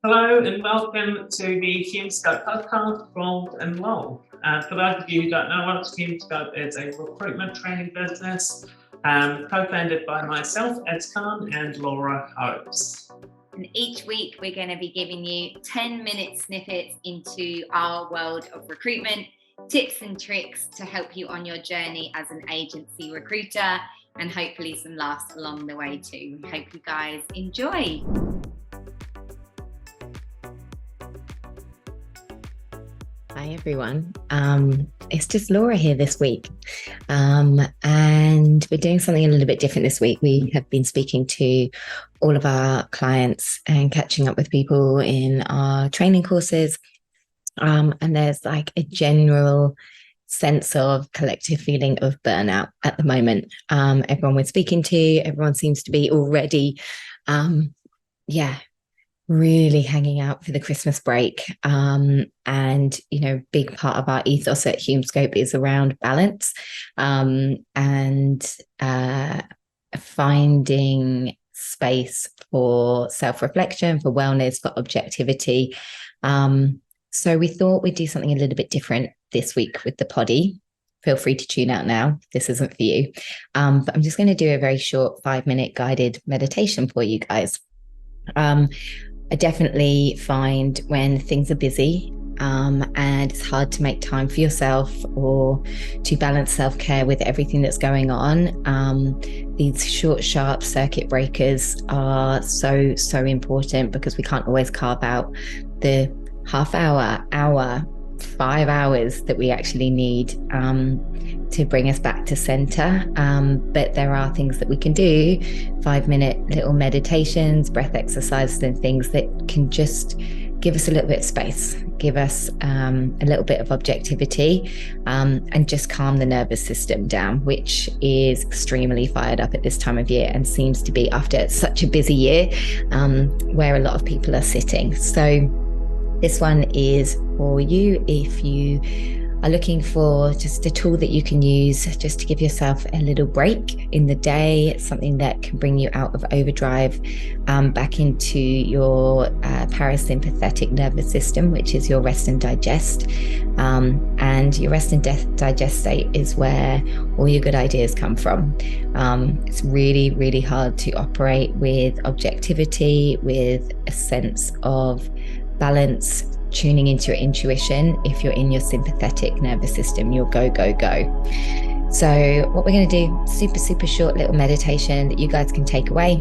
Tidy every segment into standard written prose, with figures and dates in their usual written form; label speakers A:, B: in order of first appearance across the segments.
A: Hello and welcome to the Hume podcast from and Lowell. For those of you who don't know us, Hume is a recruitment training business co-founded by myself, Ed Khan, and Laura Hopes.
B: And each week we're going to be giving you 10-minute snippets into our world of recruitment, tips and tricks to help you on your journey as an agency recruiter, and hopefully some laughs along the way too. We hope you guys enjoy.
C: Hi everyone, it's just Laura here this week, and we're doing something a little bit different this week. We have been speaking to all of our clients and catching up with people in our training courses, and there's like a general sense of collective feeling of burnout at the moment. Everyone we're speaking to, everyone seems to be already, really hanging out for the Christmas break. And, big part of our ethos at HumeScope is around balance, and finding space for self-reflection, for wellness, for objectivity. So we thought we'd do something a little bit different this week with the poddy. Feel free to tune out now. This isn't for you. But I'm just going to do a very short 5-minute guided meditation for you guys. I definitely find when things are busy and it's hard to make time for yourself or to balance self-care with everything that's going on, these short, sharp circuit breakers are so important, because we can't always carve out the half hour, 5 hours that we actually need to bring us back to center. But there are things that we can do, 5-minute little meditations, breath exercises, and things that can just give us a little bit of space, give us a little bit of objectivity, and just calm the nervous system down, which is extremely fired up at this time of year and seems to be after such a busy year where a lot of people are sitting. So this one is for you if you are looking for just a tool that you can use just to give yourself a little break in the day, something that can bring you out of overdrive, back into your parasympathetic nervous system, which is your rest and digest. And your rest and digest state is where all your good ideas come from. It's really, really hard to operate with objectivity, with a sense of balance, tuning into your intuition if you're in your sympathetic nervous system, your go. So what we're going to do, super short little meditation that you guys can take away.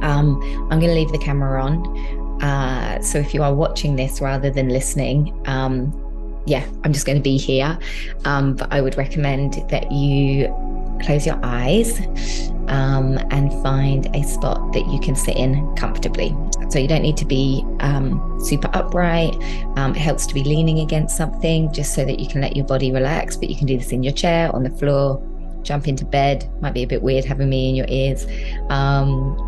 C: I'm going to leave the camera on. So if you are watching this rather than listening, I'm just going to be here. But I would recommend that you close your eyes and find a spot that you can sit in comfortably. So you don't need to be super upright. It helps to be leaning against something just so that you can let your body relax, but you can do this in your chair, on the floor, jump into bed. Might be a bit weird having me in your ears,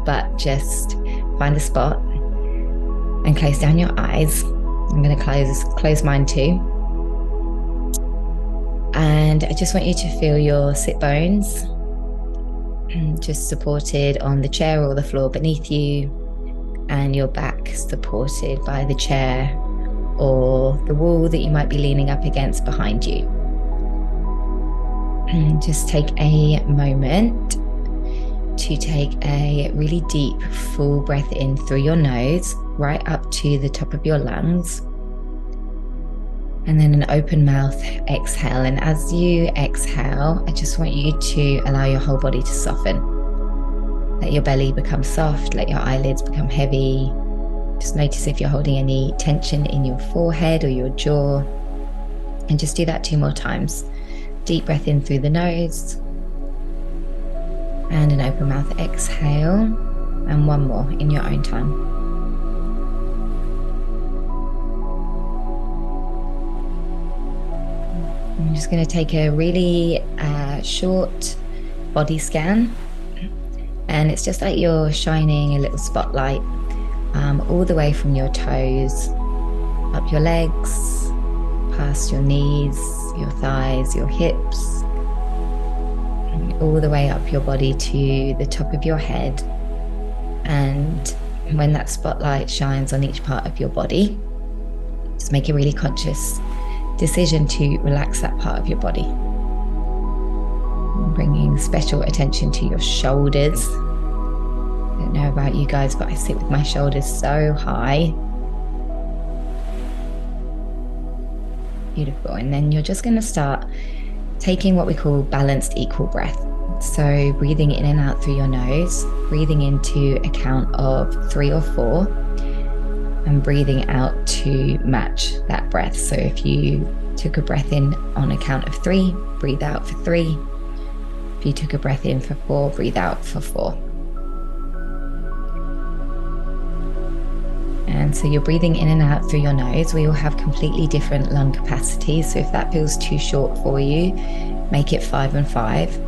C: but just find a spot and close down your eyes. I'm going to close mine too. And I just want you to feel your sit bones just supported on the chair or the floor beneath you, and your back supported by the chair or the wall that you might be leaning up against behind you. And just take a moment to take a really deep, full breath in through your nose, right up to the top of your lungs. And then an open mouth exhale. And as you exhale, I just want you to allow your whole body to soften. Let your belly become soft, let your eyelids become heavy. Just notice if you're holding any tension in your forehead or your jaw. And just do that 2 more times. Deep breath in through the nose. And an open mouth exhale. And 1 more in your own time. I'm just going to take a really short body scan, and it's just like you're shining a little spotlight all the way from your toes, up your legs, past your knees, your thighs, your hips, all the way up your body to the top of your head, and when that spotlight shines on each part of your body, just make a really conscious decision to relax that part of your body. Bringing special attention to your shoulders. I don't know about you guys, but I sit with my shoulders so high. Beautiful. And then you're just going to start taking what we call balanced equal breath. So breathing in and out through your nose, breathing into a count of 3 or 4, and breathing out to match that breath. So if you took a breath in on a count of 3, breathe out for 3. If you took a breath in for 4, breathe out for 4. And so you're breathing in and out through your nose. We all have completely different lung capacities. So if that feels too short for you, make it 5 and 5.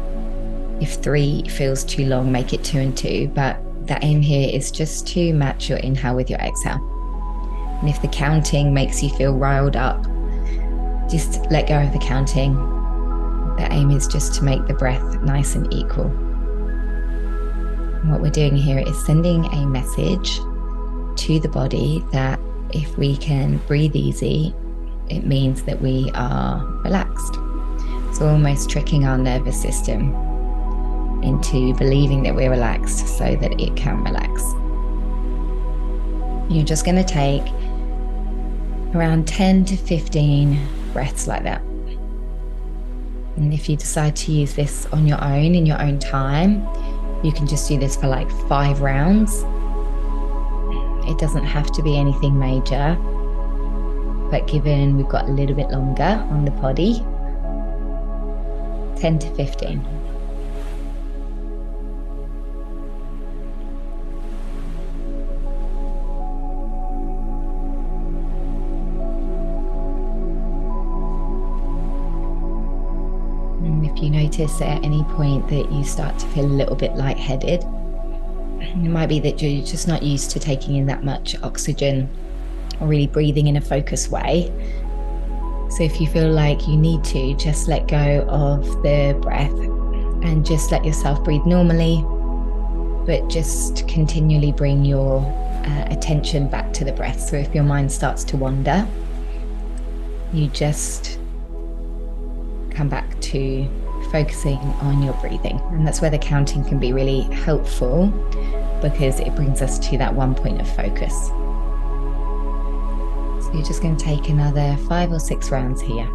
C: If 3 feels too long, make it 2 and 2. But the aim here is just to match your inhale with your exhale. And if the counting makes you feel riled up, just let go of the counting. The aim is just to make the breath nice and equal. And what we're doing here is sending a message to the body that if we can breathe easy, it means that we are relaxed. So almost tricking our nervous system into believing that we're relaxed so that it can relax. You're just going to take around 10 to 15 breaths like that. And if you decide to use this on your own, in your own time, you can just do this for like 5 rounds. It doesn't have to be anything major, but given we've got a little bit longer on the body, 10 to 15. And if you notice at any point that you start to feel a little bit lightheaded, it might be that you're just not used to taking in that much oxygen or really breathing in a focused way. So if you feel like you need to, just let go of the breath and just let yourself breathe normally, but just continually bring your attention back to the breath. So if your mind starts to wander, you just come back to focusing on your breathing. And that's where the counting can be really helpful, because it brings us to that one point of focus. So you're just going to take another 5 or 6 rounds here.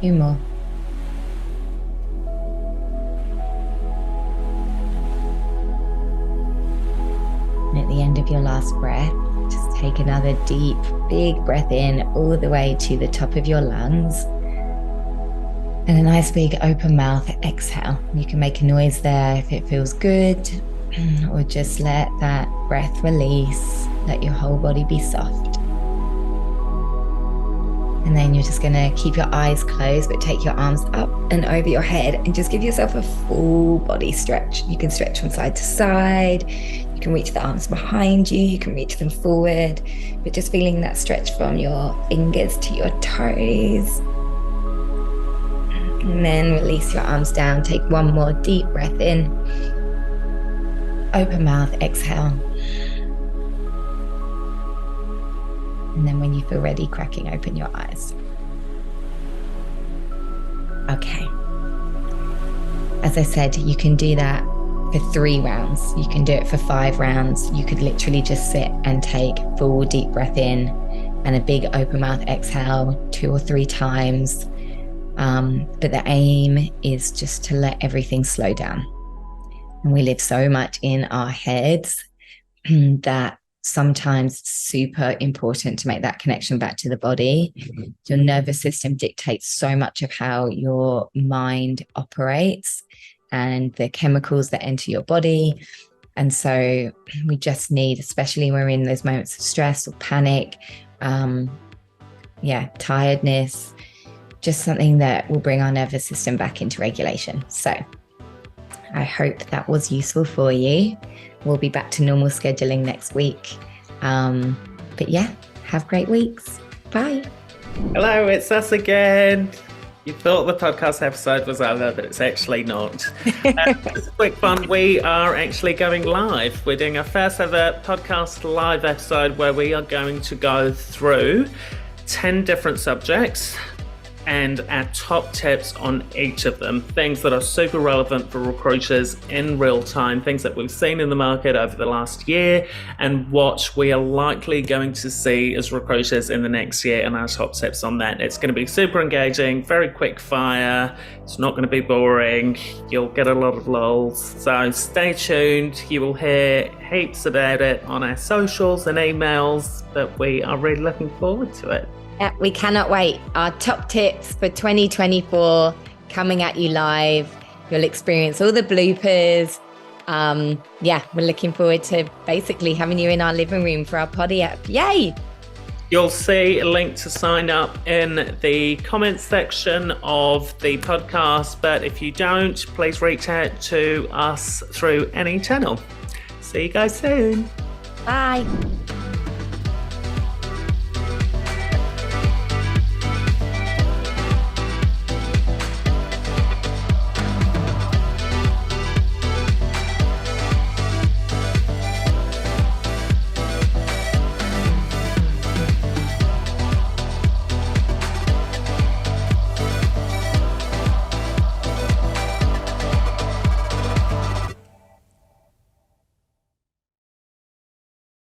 C: Few more. And at the end of your last breath, just take another deep, big breath in all the way to the top of your lungs. And a nice big open mouth exhale. You can make a noise there if it feels good, or just let that breath release. Let your whole body be soft. And then you're just going to keep your eyes closed, but take your arms up and over your head and just give yourself a full body stretch. You can stretch from side to side. You can reach the arms behind you. You can reach them forward, but just feeling that stretch from your fingers to your toes. And then release your arms down. Take one more deep breath in. Open mouth, exhale. And then when you feel ready, cracking open your eyes. Okay. As I said, you can do that for 3 rounds. You can do it for 5 rounds. You could literally just sit and take full deep breath in and a big open mouth exhale 2 or 3 times. But the aim is just to let everything slow down. And we live so much in our heads that sometimes it's super important to make that connection back to the body. Your nervous system dictates so much of how your mind operates and the chemicals that enter your body. And so we just need, especially when we're in those moments of stress or panic, tiredness, just something that will bring our nervous system back into regulation. So I hope that was useful for you. We'll be back to normal scheduling next week. But yeah, have great weeks. Bye.
A: Hello, it's us again. You thought the podcast episode was over, but it's actually not. Just a quick one. We are actually going live. We're doing our first ever podcast live episode where we are going to go through 10 different subjects and our top tips on each of them. Things that are super relevant for recruiters in real time, things that we've seen in the market over the last year, and what we are likely going to see as recruiters in the next year, and our top tips on that. It's going to be super engaging, very quick fire. It's not going to be boring. You'll get a lot of lulls. So stay tuned. You will hear heaps about it on our socials and emails, but we are really looking forward to it.
C: Yeah, we cannot wait. Our top tips for 2024 coming at you live. You'll experience all the bloopers. We're looking forward to basically having you in our living room for our poddy app. Yay!
A: You'll see a link to sign up in the comments section of the podcast, but if you don't, please reach out to us through any channel. See you guys soon.
C: Bye.